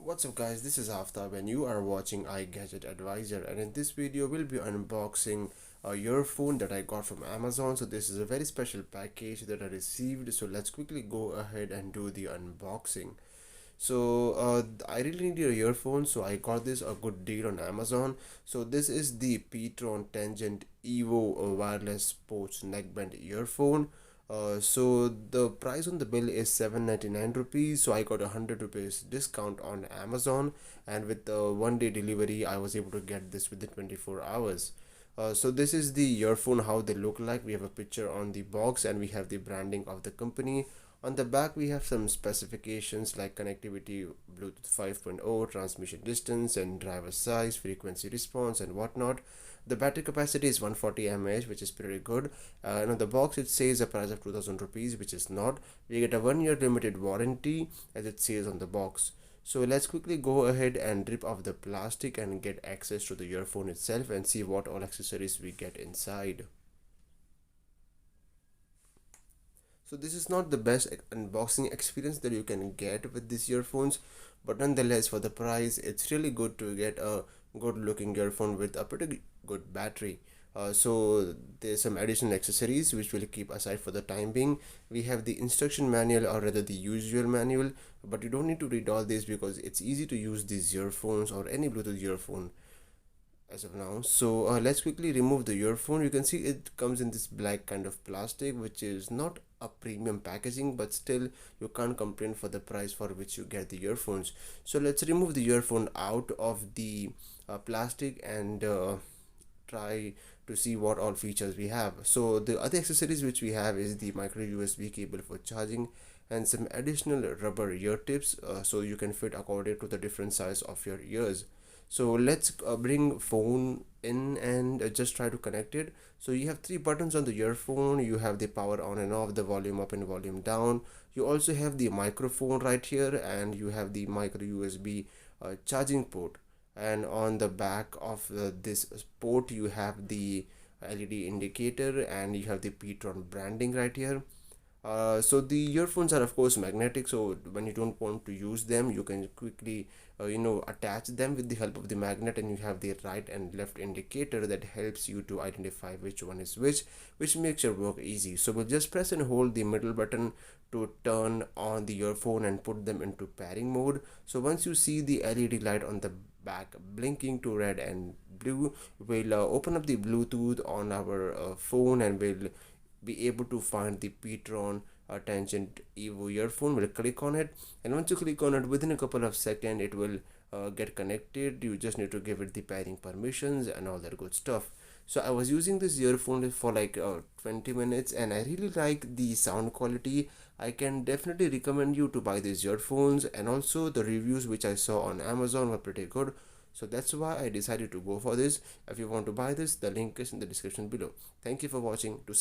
What's up guys, this is Aftab and you are watching iGadget Advisor, and in this video we'll be unboxing a earphone that I got from Amazon. So this is a very special package that I received, so let's quickly go ahead and do the unboxing. I really need a earphone, so I got this a good deal on Amazon. So this is the Petron Tangent Evo wireless sports neckband earphone. So the price on the bill is 799 rupees, so I got 100 rupees discount on Amazon, and with the 1 day delivery I was able to get this within 24 hours. So this is the earphone, how they look like. We have a picture on the box and we have the branding of the company. On the back we have some specifications like connectivity, Bluetooth 5.0, transmission distance and driver size, frequency response and whatnot. The battery capacity is 140 mAh, which is pretty good. And on the box it says a price of 2000 rupees, which is not. We get a 1 year limited warranty as it says on the box. So let's quickly go ahead and rip off the plastic and get access to the earphone itself and see what all accessories we get inside. So this is not the best unboxing experience that you can get with these earphones, but nonetheless for the price it's really good to get a good looking earphone with a pretty good battery. So there's some additional accessories which we'll keep aside for the time being. We have the instruction manual, or rather the usual manual, but you don't need to read all this because it's easy to use these earphones or any Bluetooth earphone as of now. So let's quickly remove the earphone. You can see it comes in this black kind of plastic, which is not a premium packaging, but still you can't complain for the price for which you get the earphones. So let's remove the earphone out of the plastic and try to see what all features we have. So the other accessories which we have is the micro USB cable for charging and some additional rubber ear tips, so you can fit according to the different size of your ears. So let's bring phone in and just try to connect it. So you have three buttons on the earphone. You have the power on and off, the volume up and volume down. You also have the microphone right here, and you have the micro USB charging port. And on the back of this port you have the LED indicator, and you have the Petron branding right here. So the earphones are of course magnetic, so when you don't want to use them you can quickly attach them with the help of the magnet, and you have the right and left indicator that helps you to identify which one is which makes your work easy. So we'll just press and hold the middle button to turn on the earphone and put them into pairing mode. So once you see the LED light on the back blinking to red and blue, we'll open up the Bluetooth on our phone, and we'll be able to find the Petron Tangent Evo earphone. We'll click on it, and once you click on it, within a couple of seconds it will get connected. You just need to give it the pairing permissions and all that good stuff. So I was using this earphone for like 20 minutes and I really like the sound quality. I can definitely recommend you to buy these earphones, and also the reviews which I saw on Amazon were pretty good. So that's why I decided to go for this. If you want to buy this, the link is in the description below. Thank you for watching. To